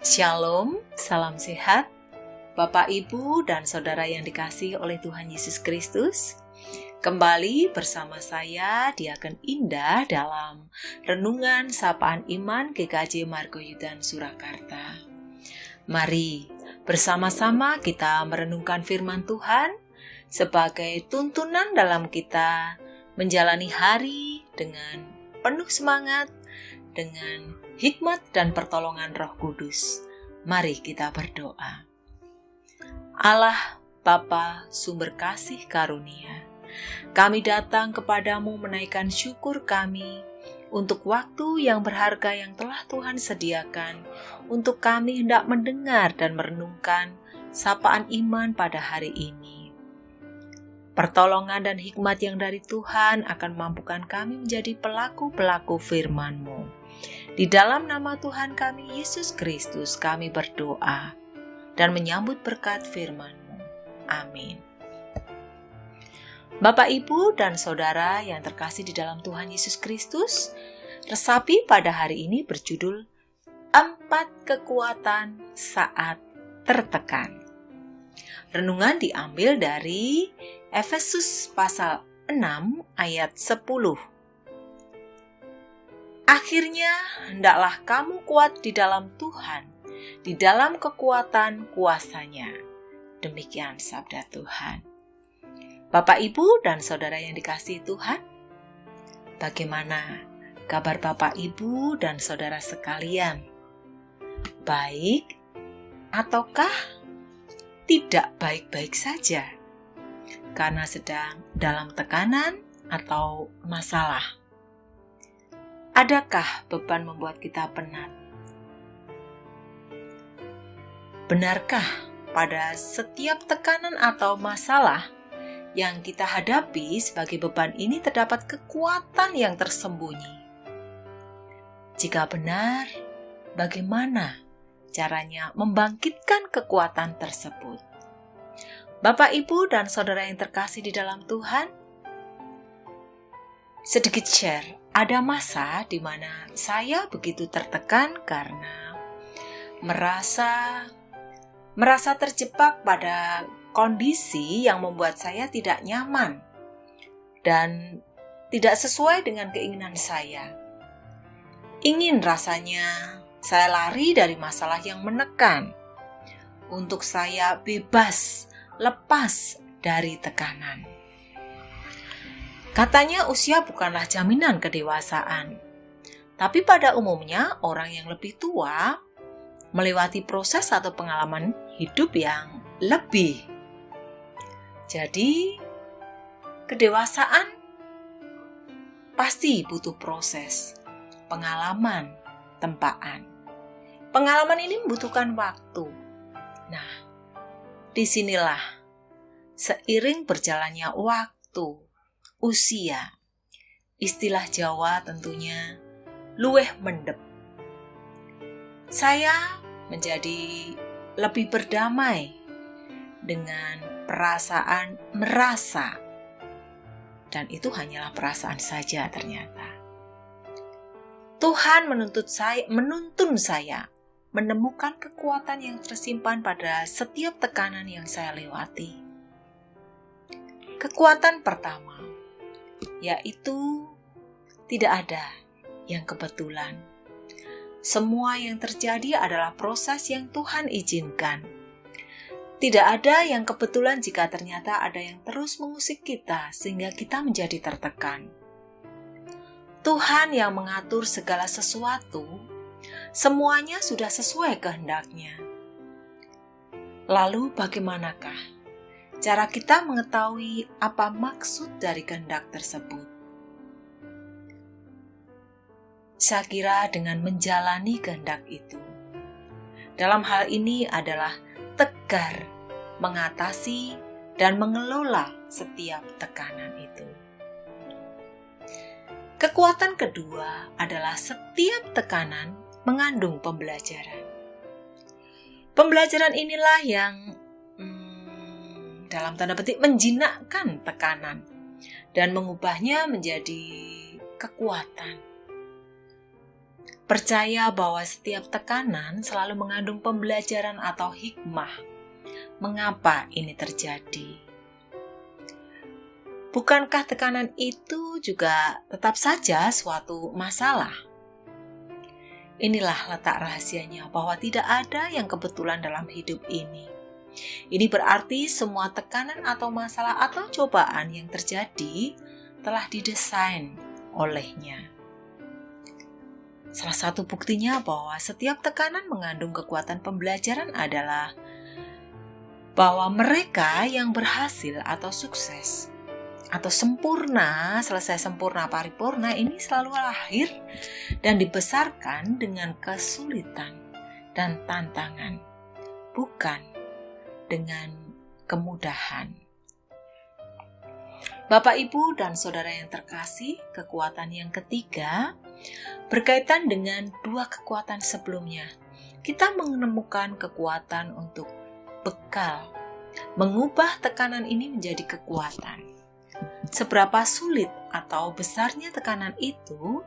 Shalom, salam sehat, Bapak, Ibu, dan Saudara yang dikasihi oleh Tuhan Yesus Kristus. Kembali bersama saya, Diaken Indah, dalam Renungan Sapaan Iman GKJ Margoyudan Surakarta. Mari bersama-sama kita merenungkan firman Tuhan sebagai tuntunan dalam kita menjalani hari dengan penuh semangat, dengan hikmat dan pertolongan Roh Kudus. Mari kita berdoa. Allah Bapa sumber kasih karunia, kami datang kepadamu menaikkan syukur kami untuk waktu yang berharga yang telah Tuhan sediakan untuk kami hendak mendengar dan merenungkan sapaan iman pada hari ini. Pertolongan dan hikmat yang dari Tuhan akan mampukan kami menjadi pelaku-pelaku firman-Mu. Di dalam nama Tuhan kami Yesus Kristus kami berdoa dan menyambut berkat firman-Mu. Amin. Bapak, Ibu, dan Saudara yang terkasih di dalam Tuhan Yesus Kristus, resapi pada hari ini berjudul 4 kekuatan saat tertekan. Renungan diambil dari Efesus pasal 6 ayat 10. Akhirnya, hendaklah kamu kuat di dalam Tuhan, di dalam kekuatan kuasa-Nya. Demikian sabda Tuhan. Bapak, Ibu, dan Saudara yang dikasihi Tuhan, bagaimana kabar Bapak, Ibu, dan Saudara sekalian? Baik ataukah tidak baik-baik saja? Karena sedang dalam tekanan atau masalah. Adakah beban membuat kita penat? Benarkah pada setiap tekanan atau masalah yang kita hadapi sebagai beban ini terdapat kekuatan yang tersembunyi? Jika benar, bagaimana caranya membangkitkan kekuatan tersebut? Bapak, Ibu, dan Saudara yang terkasih di dalam Tuhan, sedikit share. Ada masa di mana saya begitu tertekan karena merasa terjebak pada kondisi yang membuat saya tidak nyaman dan tidak sesuai dengan keinginan saya. Ingin rasanya saya lari dari masalah yang menekan untuk saya bebas, lepas dari tekanan. Katanya usia bukanlah jaminan kedewasaan, tapi pada umumnya orang yang lebih tua melewati proses atau pengalaman hidup yang lebih. Jadi, kedewasaan pasti butuh proses, pengalaman, tempaan. Pengalaman ini membutuhkan waktu. Nah, disinilah seiring berjalannya waktu, usia, istilah Jawa tentunya luweh mendep. Saya menjadi lebih berdamai dengan perasaan merasa, dan itu hanyalah perasaan saja ternyata. Tuhan menuntun saya menemukan kekuatan yang tersimpan pada setiap tekanan yang saya lewati. Kekuatan pertama, yaitu tidak ada yang kebetulan. Semua yang terjadi adalah proses yang Tuhan izinkan. Tidak ada yang kebetulan jika ternyata ada yang terus mengusik kita sehingga kita menjadi tertekan. Tuhan yang mengatur segala sesuatu, semuanya sudah sesuai kehendaknya. Lalu bagaimanakah cara kita mengetahui apa maksud dari kehendak tersebut? Saya kira dengan menjalani kehendak itu. Dalam hal ini adalah tegar mengatasi dan mengelola setiap tekanan itu. Kekuatan kedua adalah setiap tekanan mengandung pembelajaran. Pembelajaran inilah yang dalam tanda petik menjinakkan tekanan dan mengubahnya menjadi kekuatan. Percaya bahwa setiap tekanan selalu mengandung pembelajaran atau hikmah. Mengapa ini terjadi? Bukankah tekanan itu juga tetap saja suatu masalah? Inilah letak rahasianya bahwa tidak ada yang kebetulan dalam hidup ini. Ini berarti semua tekanan atau masalah atau cobaan yang terjadi telah didesain olehnya. Salah satu buktinya bahwa setiap tekanan mengandung kekuatan pembelajaran adalah bahwa mereka yang berhasil atau sukses atau sempurna, selesai sempurna paripurna ini selalu lahir dan dibesarkan dengan kesulitan dan tantangan, bukan dengan kemudahan. Bapak, Ibu, dan Saudara yang terkasih, kekuatan yang ketiga berkaitan dengan dua kekuatan sebelumnya. Kita menemukan kekuatan untuk bekal, mengubah tekanan ini menjadi kekuatan. Seberapa sulit atau besarnya tekanan itu,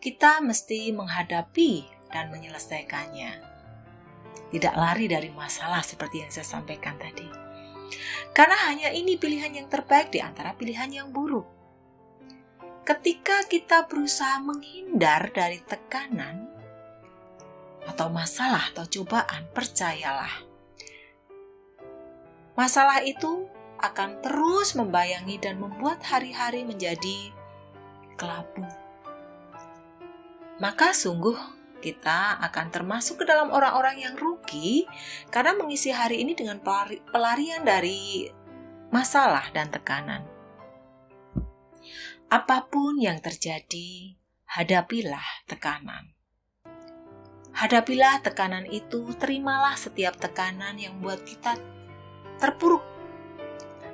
kita mesti menghadapi dan menyelesaikannya. Tidak lari dari masalah seperti yang saya sampaikan tadi. Karena hanya ini pilihan yang terbaik di antara pilihan yang buruk. Ketika kita berusaha menghindar dari tekanan atau masalah atau cobaan, percayalah, masalah itu akan terus membayangi dan membuat hari-hari menjadi kelabu. Maka sungguh kita akan termasuk ke dalam orang-orang yang rugi karena mengisi hari ini dengan pelarian dari masalah dan tekanan. Apapun yang terjadi, hadapilah tekanan. Hadapilah tekanan itu, terimalah setiap tekanan yang membuat kita terpuruk.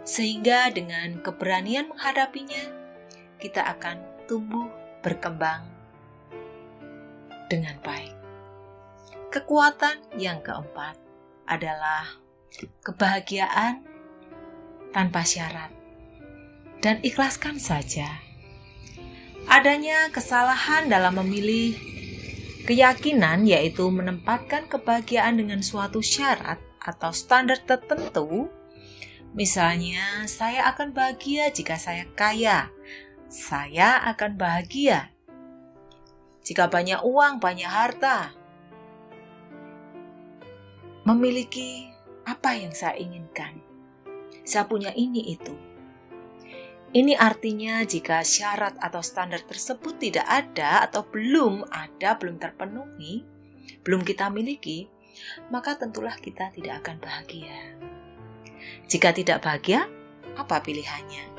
Sehingga dengan keberanian menghadapinya, kita akan tumbuh berkembang dengan baik. Kekuatan yang keempat adalah kebahagiaan tanpa syarat. Dan ikhlaskan saja. Adanya kesalahan dalam memilih keyakinan, yaitu menempatkan kebahagiaan dengan suatu syarat atau standar tertentu. Misalnya, saya akan bahagia jika saya kaya. Saya akan bahagia jika banyak uang, banyak harta. Memiliki apa yang saya inginkan. Saya punya ini itu. Ini artinya jika syarat atau standar tersebut tidak ada atau belum ada, belum terpenuhi, belum kita miliki, maka tentulah kita tidak akan bahagia. Jika tidak bahagia, apa pilihannya?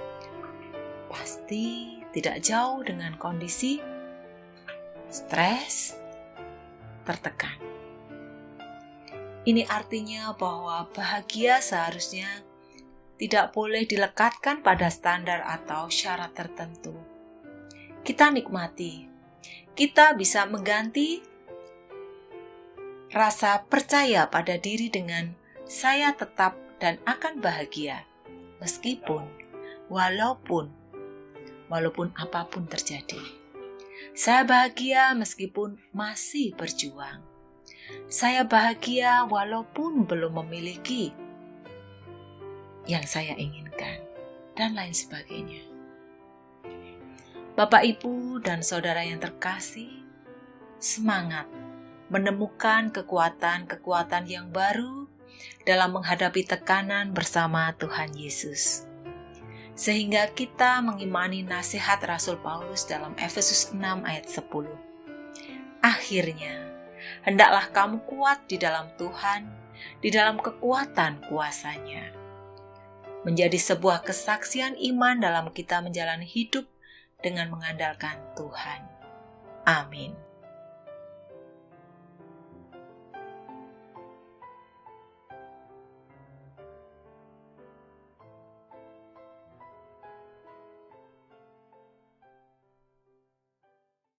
Pasti tidak jauh dengan kondisi stres, tertekan. Ini artinya bahwa bahagia seharusnya tidak boleh dilekatkan pada standar atau syarat tertentu. Kita nikmati, kita bisa mengganti rasa percaya pada diri dengan saya tetap dan akan bahagia, meskipun, walaupun apapun terjadi. Saya bahagia meskipun masih berjuang. Saya bahagia walaupun belum memiliki yang saya inginkan, dan lain sebagainya. Bapak, Ibu, dan Saudara yang terkasih, semangat menemukan kekuatan-kekuatan yang baru dalam menghadapi tekanan bersama Tuhan Yesus. Sehingga kita mengimani nasihat Rasul Paulus dalam Efesus 6 ayat 10. Akhirnya, hendaklah kamu kuat di dalam Tuhan, di dalam kekuatan kuasa-Nya. Menjadi sebuah kesaksian iman dalam kita menjalani hidup dengan mengandalkan Tuhan. Amin.